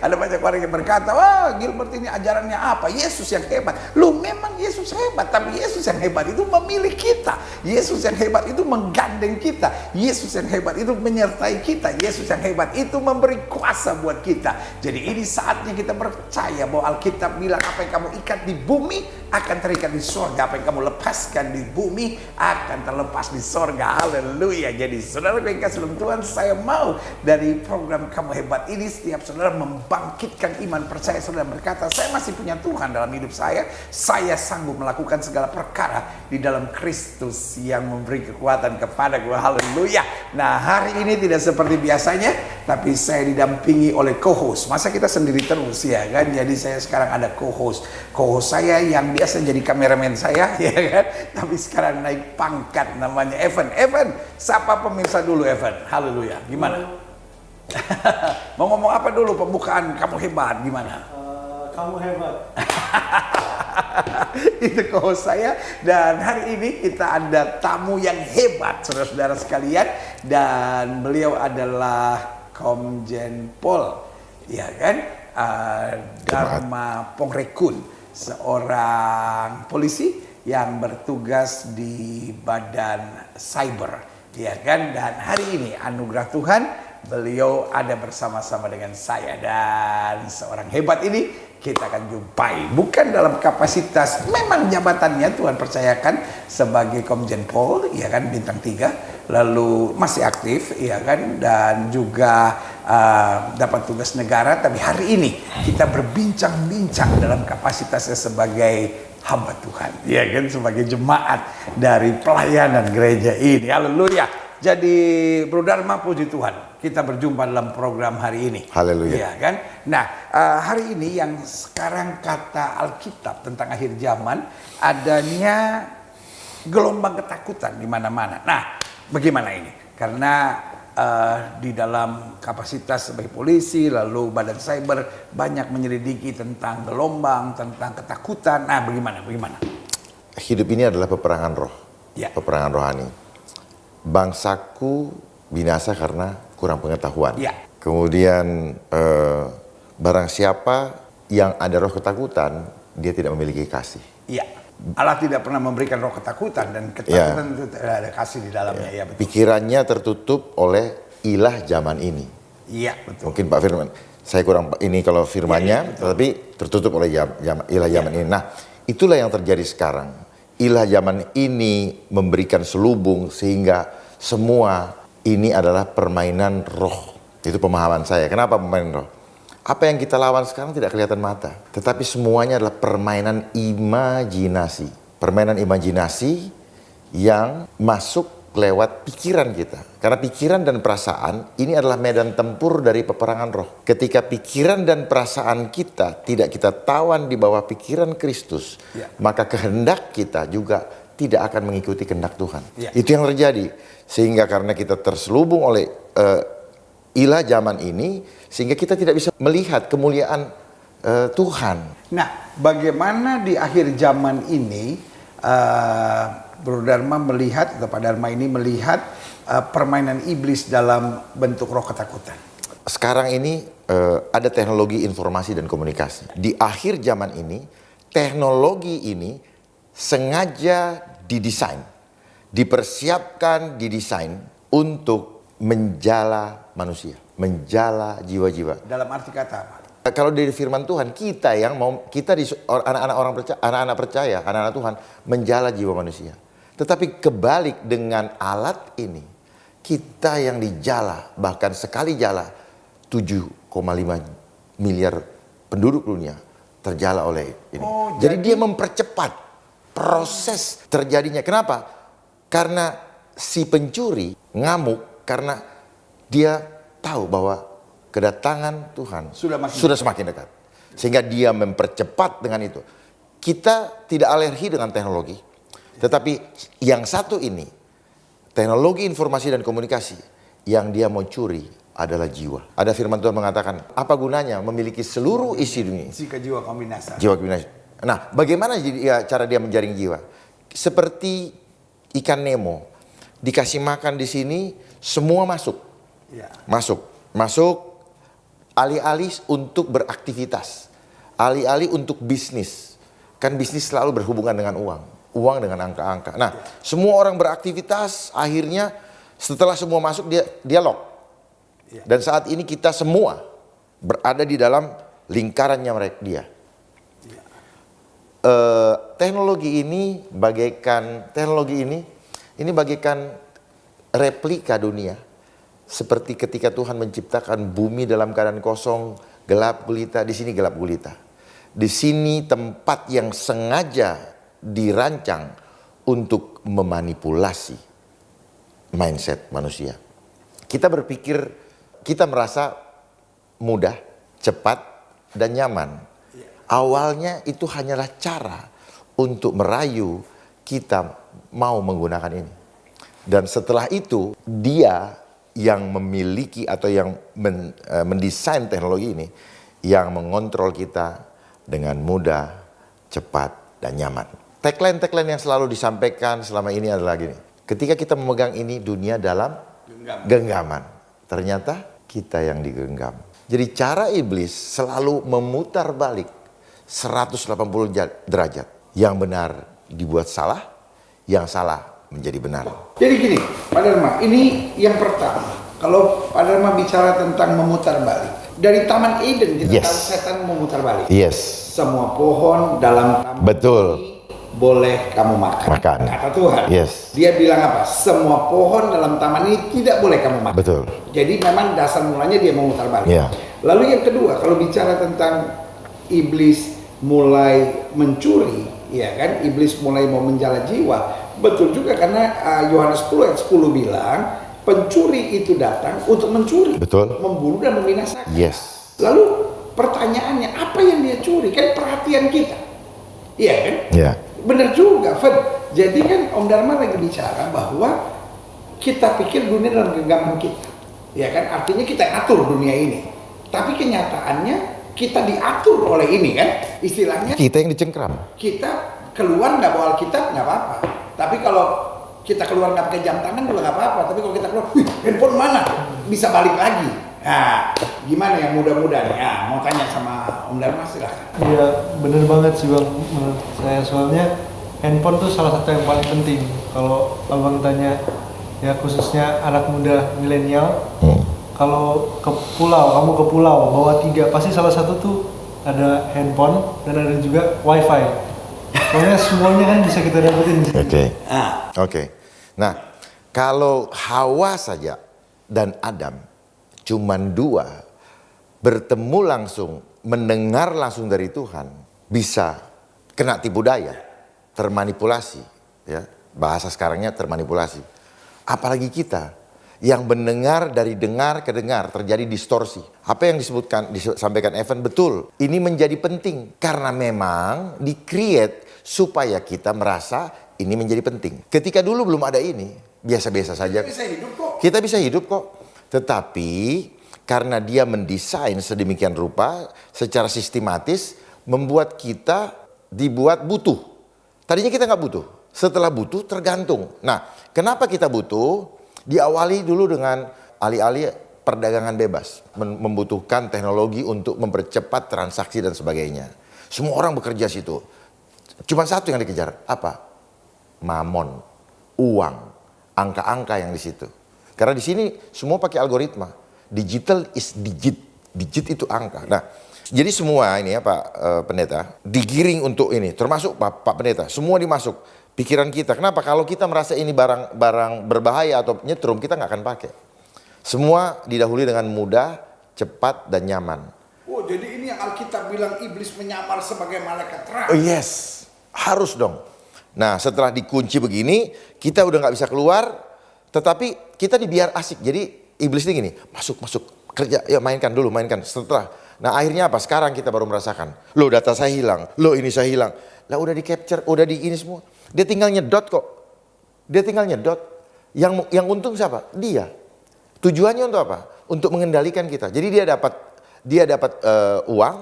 Ada banyak orang yang berkata, wah Gilbert ini ajarannya apa? Yesus yang hebat. Lu memang Yesus hebat, tapi Yesus yang hebat itu memilih kita. Yesus yang hebat itu menggandeng kita. Yesus yang hebat itu menyertai kita. Yesus yang hebat itu memberi kuasa buat kita. Jadi ini saatnya kita percaya bahwa Alkitab bilang apa yang kamu ikat di bumi akan terikat di sorga. Apa yang kamu lepaskan di bumi akan terlepas di sorga. Haleluya. Jadi saudara yang kasih dalam Tuhan, saya mau dari program Kamu Hebat ini setiap saudara membangkitkan iman percaya. Saudara berkata, saya masih punya Tuhan dalam hidup saya sanggup melakukan segala perkara di dalam Kristus yang memberi kekuatan kepada gue. Haleluya. Nah hari ini tidak seperti biasanya, tapi saya didampingi oleh co-host. Masa kita sendiri terus ya kan? Jadi saya sekarang ada co-host saya yang biasa jadi kameramen saya ya kan, tapi sekarang naik pangkat, namanya Evan, sapa pemirsa dulu Evan. Haleluya. Gimana? Mau ngomong apa dulu pembukaan Kamu Hebat gimana? Kamu hebat. Itu co-host saya, dan hari ini kita ada tamu yang hebat saudara-saudara sekalian, dan beliau adalah Komjen Pol ya kan, Dharma Pongrekun, seorang polisi yang bertugas di Badan Cyber ya kan. Dan hari ini anugerah Tuhan beliau ada bersama-sama dengan saya, dan seorang hebat ini kita akan jumpai bukan dalam kapasitas, memang jabatannya Tuhan percayakan sebagai Komjen Pol ya kan, bintang 3, lalu masih aktif ya kan, dan juga dapat tugas negara. Tapi hari ini kita berbincang-bincang dalam kapasitasnya sebagai hamba Tuhan ya kan, sebagai jemaat dari pelayanan gereja ini. Haleluya. Jadi Bro Dharma, puji Tuhan, kita berjumpa dalam program hari ini. Haleluya. Ya kan? Nah, hari ini yang sekarang kata Alkitab tentang akhir zaman, adanya gelombang ketakutan di mana-mana. Nah, bagaimana ini? Karena di dalam kapasitas sebagai polisi, lalu Badan Cyber banyak menyelidiki tentang gelombang, tentang ketakutan. Nah, bagaimana? Hidup ini adalah peperangan roh, Ya. peperangan rohani. Bangsaku binasa karena kurang pengetahuan. Ya. Kemudian barang siapa yang ada roh ketakutan, dia tidak memiliki kasih. Iya. Allah tidak pernah memberikan roh ketakutan, dan ketakutan itu tidak ada kasih di dalamnya. Ya, betul. Pikirannya tertutup oleh ilah zaman ini. Iya, betul. Mungkin Pak Firman, saya kurang ini kalau firmannya, tetapi tertutup oleh ilah zaman ini. Nah, itulah yang terjadi sekarang. Ilah zaman ini memberikan selubung sehingga semua ini adalah permainan roh. Itu pemahaman saya. Kenapa permainan roh? Apa yang kita lawan sekarang tidak kelihatan mata, tetapi semuanya adalah permainan imajinasi. Permainan imajinasi yang masuk lewat pikiran kita. Karena pikiran dan perasaan ini adalah medan tempur dari peperangan roh. Ketika pikiran dan perasaan kita tidak kita tawan di bawah pikiran Kristus, maka kehendak kita juga tidak akan mengikuti kehendak Tuhan. Itu yang terjadi. Sehingga karena kita terselubung oleh ilah zaman ini, sehingga kita tidak bisa melihat kemuliaan Tuhan. Nah, bagaimana di akhir zaman ini Bro Dharma melihat, atau Pak Dharma ini melihat permainan iblis dalam bentuk roh ketakutan? Sekarang ini ada teknologi informasi dan komunikasi. Di akhir zaman ini, teknologi ini sengaja didesain, dipersiapkan, didesain untuk menjala manusia, menjala jiwa-jiwa. Dalam arti kata apa? Kalau dari firman Tuhan, kita yang mau, kita anak-anak orang percaya, anak-anak percaya, anak-anak Tuhan menjala jiwa manusia. Tetapi kebalik dengan alat ini, kita yang dijala, bahkan sekali jala 7,5 miliar penduduk dunia terjala oleh ini. Jadi dia mempercepat proses terjadinya. Kenapa? Karena si pencuri ngamuk karena dia tahu bahwa kedatangan Tuhan sudah semakin dekat. Sehingga dia mempercepat dengan itu. Kita tidak alergi dengan teknologi. Tetapi yang satu ini, teknologi informasi dan komunikasi, yang dia mau curi adalah jiwa. Ada firman Tuhan mengatakan, apa gunanya memiliki seluruh isi dunia? Jika jiwa kamu binasa. Jiwa binasa. Nah, bagaimana cara dia menjaring jiwa? Seperti ikan Nemo. Dikasih makan di sini, semua masuk. Ya. Masuk. alih-alih untuk beraktivitas, alih-alih untuk bisnis. Kan bisnis selalu berhubungan dengan uang dengan angka-angka. Nah, semua orang beraktivitas, akhirnya setelah semua masuk dia lock. Dan saat ini kita semua berada di dalam lingkarannya dia. Teknologi ini bagaikan replika dunia. Seperti ketika Tuhan menciptakan bumi dalam keadaan kosong, gelap gulita, di sini gelap gulita. Di sini tempat yang sengaja dirancang untuk memanipulasi mindset manusia. Kita berpikir, kita merasa mudah, cepat, dan nyaman. Awalnya itu hanyalah cara untuk merayu kita mau menggunakan ini. Dan setelah itu dia yang memiliki atau yang mendesain teknologi ini yang mengontrol kita dengan mudah, cepat, dan nyaman. Tagline yang selalu disampaikan selama ini adalah gini. Ketika kita memegang ini, dunia dalam genggaman. Ternyata kita yang digenggam. Jadi cara iblis selalu memutar balik 180 derajat. Yang benar dibuat salah, yang salah menjadi benar. Jadi gini, Pak Dharma, ini yang pertama. Kalau Pak Dharma bicara tentang memutar balik, dari Taman Eden kita tahu setan memutar balik. Semua pohon dalam taman ini boleh kamu makan. Kata Tuhan. Dia bilang apa? Semua pohon dalam taman ini tidak boleh kamu makan. Jadi memang dasar mulanya dia memutar balik. Lalu yang kedua, kalau bicara tentang iblis mulai mencuri, ya kan? Iblis mulai mau menjala jiwa. Betul juga karena Yohanes 10 ayat 10 bilang pencuri itu datang untuk mencuri, membunuh dan membinasakan. Lalu pertanyaannya, apa yang dia curi? Kan perhatian kita. Iya kan? Benar juga, Fed. Jadi kan Om Dharma lagi bicara bahwa kita pikir dunia dalam genggaman kita. Ya kan? Artinya kita atur dunia ini. Tapi kenyataannya kita diatur oleh ini kan, istilahnya kita yang dicengkram. Kita keluar nggak bawa Alkitab nggak apa-apa, tapi kalau kita keluar nggak pakai jam tangan juga nggak apa-apa, tapi kalau kita keluar, handphone mana, bisa balik lagi. Nah, gimana yang muda-muda nih? Nah, mau tanya sama Om Dharma silahkan. Iya, bener banget sih Bang, menurut saya soalnya handphone tuh salah satu yang paling penting. Kalau Abang tanya, ya khususnya anak muda milenial, kalau ke pulau bawa 3, pasti salah satu tuh ada handphone dan ada juga wifi. Pokoknya semuanya kan bisa kita dapetin. Oke. Nah, kalau Hawa saja dan Adam cuman 2 bertemu langsung, mendengar langsung dari Tuhan, bisa kena tipu daya, termanipulasi, ya. Bahasa sekarangnya termanipulasi. Apalagi kita yang mendengar dari dengar ke dengar, terjadi distorsi. Apa yang disampaikan Evan betul. Ini menjadi penting karena memang di-create supaya kita merasa ini menjadi penting. Ketika dulu belum ada ini, biasa-biasa saja. Kita bisa hidup kok. Tetapi karena dia mendesain sedemikian rupa, secara sistematis, membuat kita dibuat butuh. Tadinya kita nggak butuh. Setelah butuh tergantung. Nah, kenapa kita butuh? Diawali dulu dengan alih-alih perdagangan bebas, membutuhkan teknologi untuk mempercepat transaksi dan sebagainya. Semua orang bekerja situ. Cuma satu yang dikejar, apa? Mamon, uang, angka-angka yang di situ. Karena di sini semua pakai algoritma. Digital is digit, digit itu angka. Nah, jadi semua ini ya Pak Pendeta, digiring untuk ini, termasuk Pak Pendeta, semua dimasuk. Pikiran kita, kenapa? Kalau kita merasa ini barang berbahaya atau nyetrum, kita nggak akan pakai. Semua didahului dengan mudah, cepat, dan nyaman. Oh, jadi ini yang Alkitab bilang iblis menyamar sebagai malaikat terang. Oh yes, harus dong. Nah, setelah dikunci begini, kita udah nggak bisa keluar, tetapi kita dibiar asik. Jadi iblis ini gini, masuk, kerja, ya mainkan dulu, mainkan. Setelah, nah akhirnya apa? Sekarang kita baru merasakan, loh data saya hilang, loh ini saya hilang. Lah udah di capture, udah di ini semua. Dia tinggal nyedot kok. Dia tinggal nyedot. Yang untung siapa? Dia. Tujuannya untuk apa? Untuk mengendalikan kita. Jadi dia dapat uang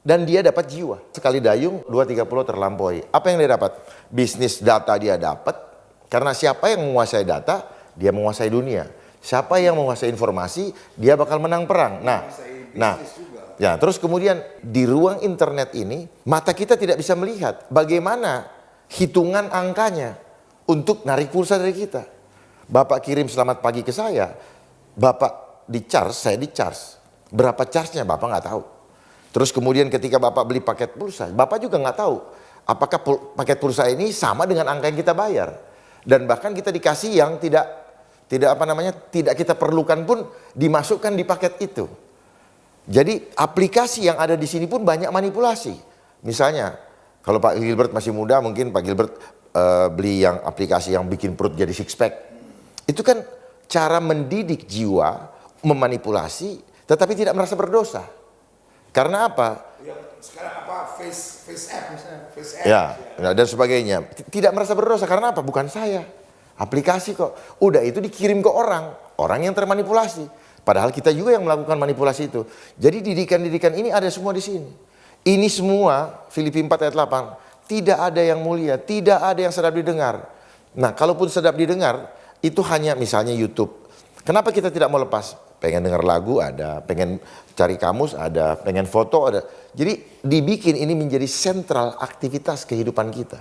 dan dia dapat jiwa. Sekali dayung 2-3 pulau terlampaui. Apa yang dia dapat? Bisnis data dia dapat. Karena siapa yang menguasai data, dia menguasai dunia. Siapa yang menguasai informasi, dia bakal menang perang. Nah, Nah, ya terus kemudian di ruang internet ini mata kita tidak bisa melihat bagaimana hitungan angkanya untuk narik pulsa dari kita. Bapak kirim selamat pagi ke saya, Bapak di charge, saya di charge. Berapa charge-nya Bapak nggak tahu. Terus kemudian ketika Bapak beli paket pulsa, Bapak juga nggak tahu apakah paket pulsa ini sama dengan angka yang kita bayar. Dan bahkan kita dikasih yang tidak kita perlukan pun dimasukkan di paket itu. Jadi aplikasi yang ada di sini pun banyak manipulasi. Misalnya kalau Pak Gilbert masih muda, mungkin Pak Gilbert beli yang aplikasi yang bikin perut jadi six pack. Itu kan cara mendidik jiwa, memanipulasi, tetapi tidak merasa berdosa. Karena apa? Sekarang apa face app. Ya, dan sebagainya. Tidak merasa berdosa karena apa? Bukan saya. Aplikasi kok. Udah itu dikirim ke orang yang termanipulasi. Padahal kita juga yang melakukan manipulasi itu. Jadi didikan-didikan ini ada semua di sini. Ini semua Filipi 4 ayat 8. Tidak ada yang mulia, tidak ada yang sedap didengar. Nah, kalaupun sedap didengar, itu hanya misalnya YouTube. Kenapa kita tidak mau lepas? Pengen dengar lagu ada, pengen cari kamus ada, pengen foto ada. Jadi dibikin ini menjadi sentral aktivitas kehidupan kita.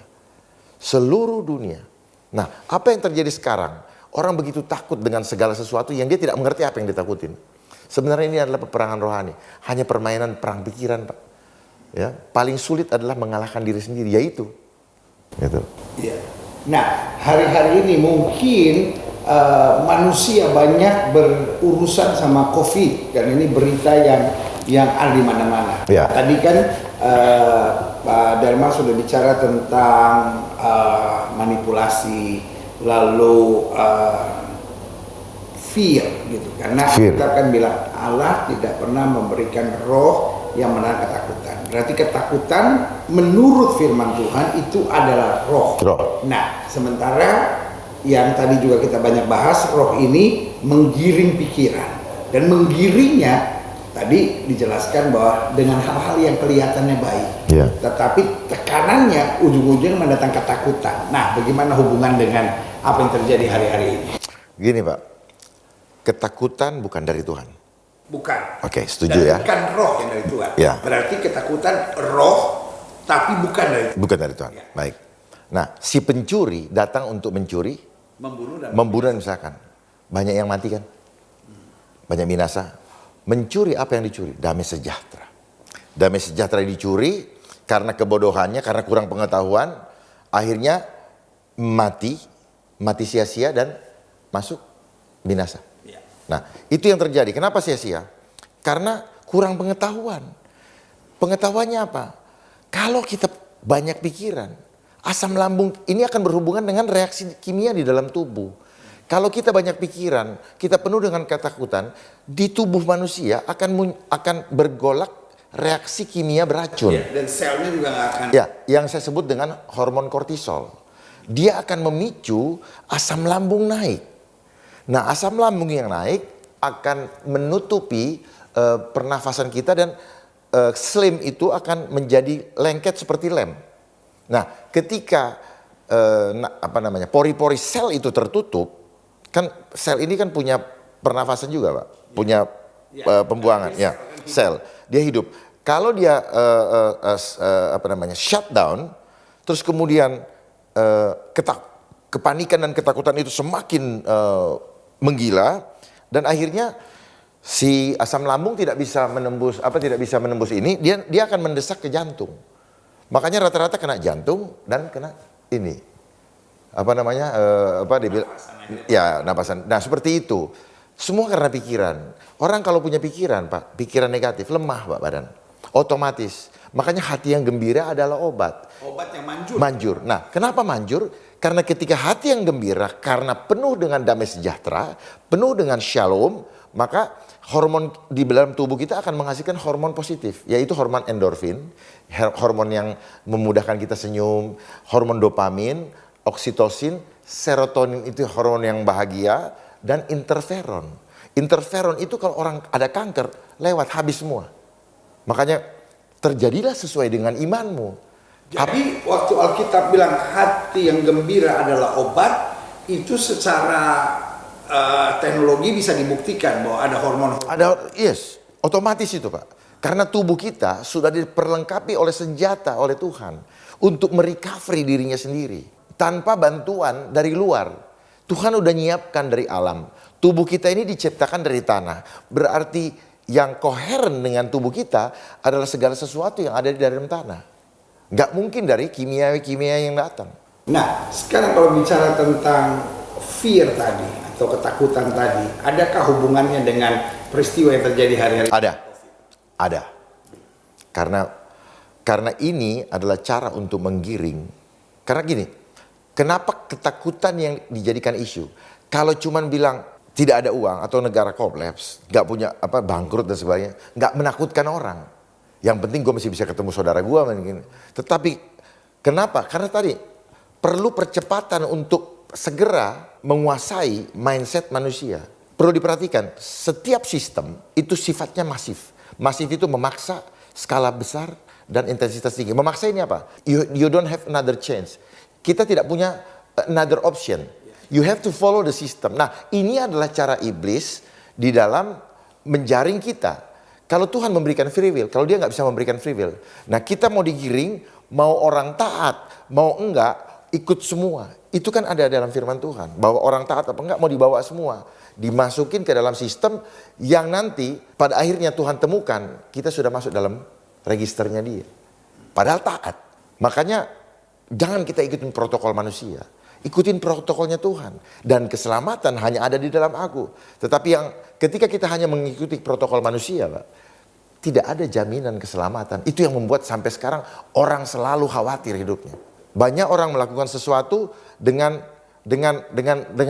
Seluruh dunia. Nah, apa yang terjadi sekarang? Orang begitu takut dengan segala sesuatu yang dia tidak mengerti apa yang ditakutin. Sebenarnya ini adalah peperangan rohani. Hanya permainan perang pikiran, Pak. Ya, paling sulit adalah mengalahkan diri sendiri, yaitu. Gitu. Iya. Nah, hari-hari ini mungkin manusia banyak berurusan sama COVID, dan ini berita yang ada di mana-mana. Ya. Tadi kan Pak Dharma sudah bicara tentang manipulasi, lalu fear gitu. Karena kita kan bilang Allah tidak pernah memberikan roh yang menahan ketakutan. Berarti ketakutan menurut firman Tuhan itu adalah roh. Nah, sementara yang tadi juga kita banyak bahas, roh ini menggiring pikiran. Dan menggiringnya tadi dijelaskan bahwa dengan hal-hal yang kelihatannya baik, tetapi tekanannya ujung-ujungnya mendatangkan ketakutan. Nah, bagaimana hubungan dengan apa yang terjadi hari-hari ini? Gini Pak, ketakutan bukan dari Tuhan. Bukan. Oke, setuju ya. Bukan roh yang dari Tuhan. Ya. Berarti ketakutan roh, tapi bukan dari Tuhan. Bukan dari Tuhan. Ya. Baik. Nah, si pencuri datang untuk mencuri, membunuh dan misalkan. Banyak yang mati kan? Banyak binasa. Mencuri apa yang dicuri? Damai sejahtera. Damai sejahtera dicuri karena kebodohannya, karena kurang pengetahuan, akhirnya mati sia-sia dan masuk binasa. Nah, itu yang terjadi. Kenapa sia-sia? Karena kurang pengetahuan. Pengetahuannya apa? Kalau kita banyak pikiran, asam lambung ini akan berhubungan dengan reaksi kimia di dalam tubuh. Kalau kita banyak pikiran, kita penuh dengan ketakutan, di tubuh manusia akan bergolak reaksi kimia beracun. Ya, dan selnya juga nggak akan. Ya, yang saya sebut dengan hormon kortisol. Dia akan memicu asam lambung naik. Nah, asam lambung yang naik akan menutupi pernafasan kita dan slim itu akan menjadi lengket seperti lem. Nah, ketika pori-pori sel itu tertutup, kan sel ini kan punya pernafasan juga, Pak, punya pembuangan, ya, sel, dia hidup. Kalau dia shutdown, terus kemudian kepanikan dan ketakutan itu semakin menggila, dan akhirnya si asam lambung tidak bisa menembus ini, dia akan mendesak ke jantung. Makanya rata-rata kena jantung dan kena ini. Napasan. Nah, seperti itu. Semua karena pikiran. Orang kalau punya pikiran, Pak, pikiran negatif, lemah, Pak, badan. Otomatis. Makanya hati yang gembira adalah obat. Obat yang manjur. Manjur. Nah, kenapa manjur? Karena ketika hati yang gembira, karena penuh dengan damai sejahtera, penuh dengan shalom, maka hormon di dalam tubuh kita akan menghasilkan hormon positif, yaitu hormon endorfin, hormon yang memudahkan kita senyum, hormon dopamin, oksitosin, serotonin itu hormon yang bahagia, dan interferon. Interferon itu kalau orang ada kanker, lewat habis semua. Makanya terjadilah sesuai dengan imanmu. Jadi waktu Alkitab bilang hati yang gembira adalah obat, itu secara teknologi bisa dibuktikan bahwa ada hormon. Yes, Otomatis itu Pak. Karena tubuh kita sudah diperlengkapi oleh senjata oleh Tuhan untuk merecovery dirinya sendiri. Tanpa bantuan dari luar. Tuhan udah nyiapkan dari alam. Tubuh kita ini diciptakan dari tanah. Berarti yang koheren dengan tubuh kita adalah segala sesuatu yang ada di dalam tanah. Gak mungkin dari kimia-kimia yang datang. Nah, sekarang kalau bicara tentang fear tadi atau ketakutan tadi, adakah hubungannya dengan peristiwa yang terjadi hari-hari? Ada. Karena ini adalah cara untuk menggiring. Karena gini, kenapa ketakutan yang dijadikan isu? Kalau cuman bilang tidak ada uang atau negara kolaps, nggak punya bangkrut dan sebagainya, nggak menakutkan orang. Yang penting gue masih bisa ketemu saudara gue mungkin. Tetapi kenapa? Karena tadi perlu percepatan untuk segera menguasai mindset manusia. Perlu diperhatikan, setiap sistem itu sifatnya masif. Masif itu memaksa skala besar dan intensitas tinggi. Memaksa ini apa? You don't have another chance. Kita tidak punya another option. You have to follow the system. Nah, ini adalah cara iblis di dalam menjaring kita. Kalau Tuhan memberikan free will, kalau dia nggak bisa memberikan free will, nah kita mau digiring, mau orang taat, mau enggak, ikut semua. Itu kan ada dalam firman Tuhan. Bahwa orang taat apa enggak mau dibawa semua. Dimasukin ke dalam sistem yang nanti pada akhirnya Tuhan temukan kita sudah masuk dalam registernya dia. Padahal taat. Makanya jangan kita ikutin protokol manusia. Ikutin protokolnya Tuhan. Dan keselamatan hanya ada di dalam aku. Tetapi yang ketika kita hanya mengikuti protokol manusia, Pak, tidak ada jaminan keselamatan. Itu yang membuat sampai sekarang orang selalu khawatir hidupnya. Banyak orang melakukan sesuatu dengan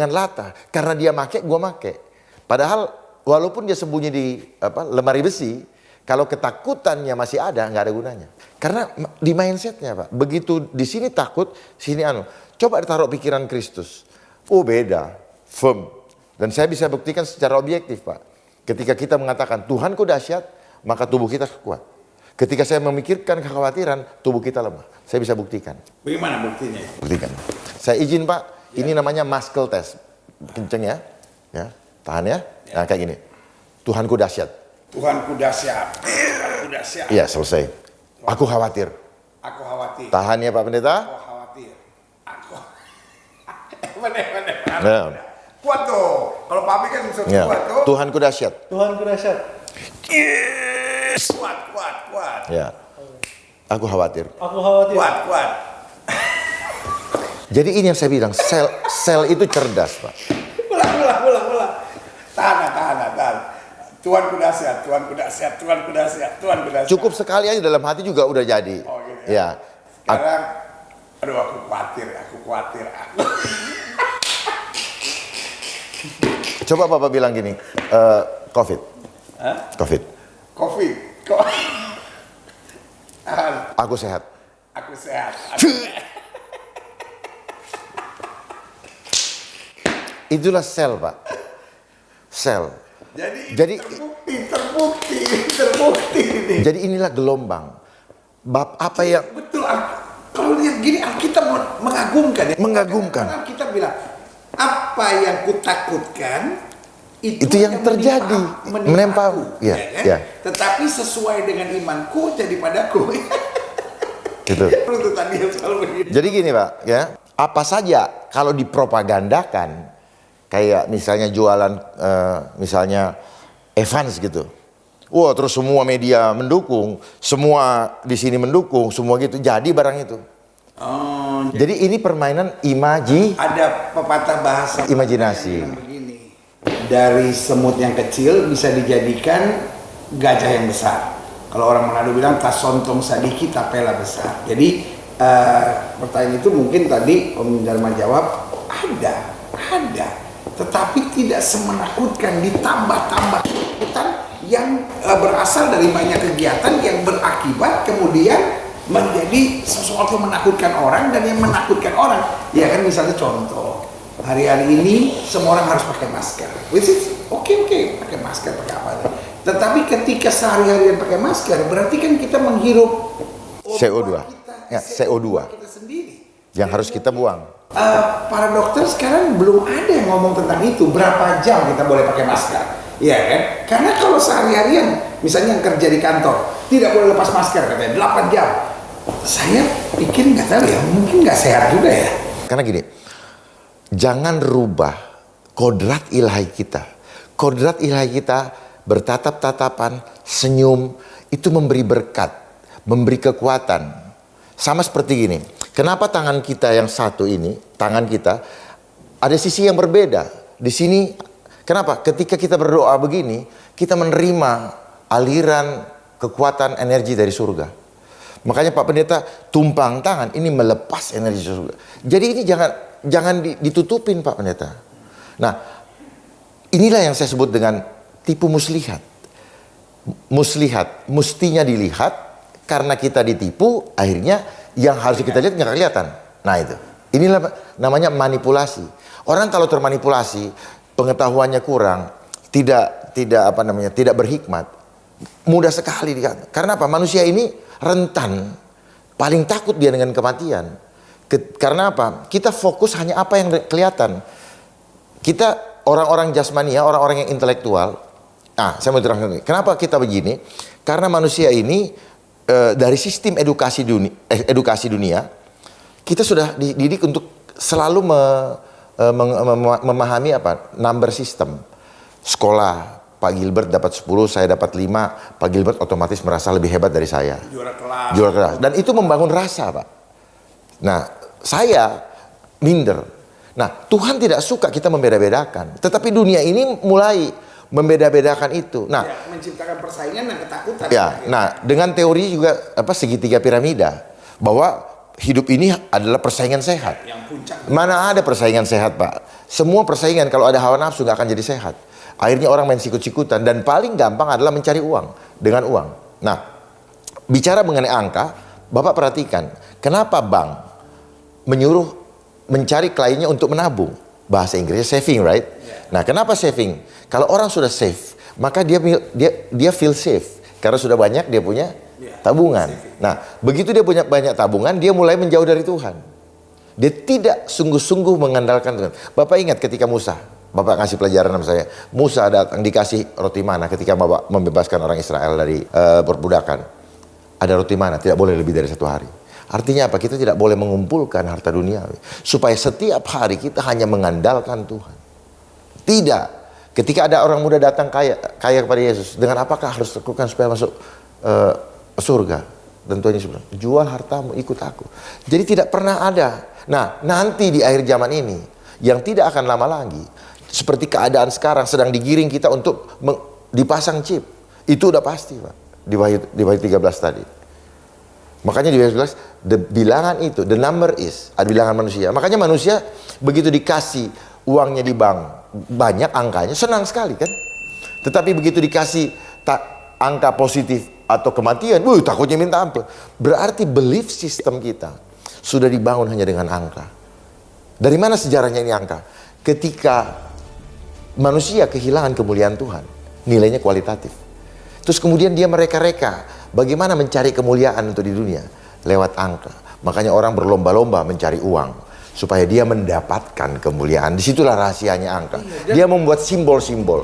latah. Karena dia make, gua make. Padahal walaupun dia sembunyi di lemari besi, kalau ketakutannya masih ada, nggak ada gunanya. Karena di mindsetnya Pak, begitu di sini takut, sini Coba ditaruh pikiran Kristus. Oh beda, firm. Dan saya bisa buktikan secara objektif Pak. Ketika kita mengatakan Tuhanku dahsyat, maka tubuh kita kuat. Ketika saya memikirkan kekhawatiran, tubuh kita lemah. Saya bisa buktikan. Bagaimana buktinya? Buktikan. Saya izin Pak, ini namanya muscle test. Kenceng ya, tahan ya. Nah kayak gini. Tuhanku dahsyat. Tuhanku dahsyat. Tuhanku dahsyat. Iya selesai. Aku khawatir. Aku khawatir. Tahan ya Pak Pendeta. Aku khawatir. Aku. Bener. Nah. Kuat tuh. Kalau papi kan bisa Ya. kuat tuh. Tuhanku dahsyat. Tuhanku dahsyat. Yes. Kuat. Ya. Aku khawatir. Aku khawatir. Kuat. Jadi ini yang saya bilang, sel itu cerdas Pak. Ulang. Tahan. Tuhanku dahsyat. Cukup sekali aja dalam hati juga udah jadi. Oh, gitu ya. Sekarang, aku khawatir. Coba Papa bilang gini, COVID. COVID. Aku sehat. Itulah sel Pak. Sel. Jadi terbukti ini. Jadi inilah gelombang. Bab apa yang Betul. Kalau lihat gini Alkitab mengagumkan ya. Mengagumkan. Alkitab bilang apa yang kutakutkan itu yang terjadi menimpa. Ya, Ya, kan? ya. Tetapi sesuai dengan imanku jadi padaku. Gitu. Itu tadi yang selalu begitu. Jadi gini Pak, ya. Apa saja kalau dipropagandakan kayak misalnya jualan misalnya Evans gitu. Wah, terus semua media mendukung, semua di sini mendukung, semua gitu. Jadi barang itu. Oh, Jadi ini permainan ada pepatah bahasa imajinasi. yang begini. Dari semut yang kecil bisa dijadikan gajah yang besar. Kalau orang Manado bilang tasontong sadiki tapela besar. Jadi pertanyaan itu mungkin tadi Om Dharma jawab ada. Tetapi tidak semenakutkan, ditambah-tambah ketakutan yang berasal dari banyak kegiatan yang berakibat kemudian menjadi sesuatu yang menakutkan orang dan yang menakutkan orang. Ya kan misalnya contoh, hari-hari ini semua orang harus pakai masker. Which is oke, pakai masker, pakai apa. Tetapi ketika sehari-hari pakai masker, berarti kan kita menghirup CO2. Ya, CO2 kita sendiri. yang harus kita buang. Para dokter sekarang belum ada yang ngomong tentang itu. Berapa jam kita boleh pakai masker? Iya kan? Karena kalau sehari-harian, misalnya yang kerja di kantor, tidak boleh lepas masker katanya, 8 jam. Saya pikir nggak tahu ya, mungkin nggak sehat juga ya. Karena gini, jangan rubah kodrat ilahi kita. Kodrat ilahi kita bertatap-tatapan, senyum, itu memberi berkat, memberi kekuatan. Sama seperti gini, kenapa tangan kita yang satu ini, tangan kita, ada sisi yang berbeda. Di sini, kenapa? Ketika kita berdoa begini, kita menerima aliran kekuatan energi dari surga. Makanya Pak Pendeta tumpang tangan, ini melepas energi surga. Jadi ini jangan ditutupin Pak Pendeta. Nah, inilah yang saya sebut dengan tipu muslihat. Muslihat, mestinya dilihat, karena kita ditipu, akhirnya yang harus kita lihat nggak kelihatan. Nah itu, inilah namanya manipulasi. Orang kalau termanipulasi, pengetahuannya kurang, tidak berhikmat, mudah sekali dikatakan. Karena apa? Manusia ini rentan, paling takut dia dengan kematian. Karena apa? Kita fokus hanya apa yang kelihatan. Kita orang-orang jasmania, orang-orang yang intelektual. Nah, saya mau terangkan, kenapa kita begini? Karena manusia ini dari sistem edukasi dunia, kita sudah dididik untuk selalu memahami apa? Number system. Sekolah, Pak Gilbert dapat 10, saya dapat 5, Pak Gilbert otomatis merasa lebih hebat dari saya. Juara kelas. Juara kelas. Dan itu membangun rasa, Pak. Nah, saya minder. Nah, Tuhan tidak suka kita membeda-bedakan. Tetapi dunia ini mulai membeda-bedakan itu. Nah, ya, menciptakan persaingan dan ketakutan. Ya, nah dengan teori juga segitiga piramida, bahwa hidup ini adalah persaingan sehat. Yang puncak. Mana ada persaingan sehat, Pak? Semua persaingan kalau ada hawa nafsu nggak akan jadi sehat. Akhirnya orang main sikut-sikutan, dan paling gampang adalah mencari uang dengan uang. Nah, bicara mengenai angka, Bapak perhatikan, kenapa bank menyuruh mencari kliennya untuk menabung? Bahasa Inggrisnya saving, right? Nah, kenapa saving? Kalau orang sudah save, maka dia feel safe karena sudah banyak dia punya tabungan. Nah, begitu dia punya banyak tabungan, dia mulai menjauh dari Tuhan. Dia tidak sungguh-sungguh mengandalkan Tuhan. Bapak ingat ketika Musa, Bapak ngasih pelajaran sama saya. Musa datang dikasih roti mana ketika Bapak membebaskan orang Israel dari perbudakan. Ada roti mana, tidak boleh lebih dari 1 hari. Artinya apa? Kita tidak boleh mengumpulkan harta duniawi, supaya setiap hari kita hanya mengandalkan Tuhan. Tidak. Ketika ada orang muda datang kaya kepada Yesus, dengan apakah harus lakukan supaya masuk surga? Dan Tuhan Yesus bilang, jual hartamu, ikut aku. Jadi tidak pernah ada. Nah, nanti di akhir zaman ini, yang tidak akan lama lagi, seperti keadaan sekarang sedang digiring kita untuk dipasang chip. Itu udah pasti, Pak. Di Wahyu 13 tadi. Makanya di Wahyu 13, bilangan itu, the number is, ada bilangan manusia. Makanya manusia begitu dikasih uangnya di bank, banyak angkanya, senang sekali kan. Tetapi begitu dikasih angka positif atau kematian, takutnya minta ampun. Berarti belief system kita sudah dibangun hanya dengan angka. Dari mana sejarahnya ini angka? Ketika manusia kehilangan kemuliaan Tuhan, nilainya kualitatif. Terus kemudian dia mereka-reka bagaimana mencari kemuliaan untuk di dunia lewat angka. Makanya orang berlomba-lomba mencari uang supaya dia mendapatkan kemuliaan. Disitulah rahasianya angka. Dia membuat simbol-simbol.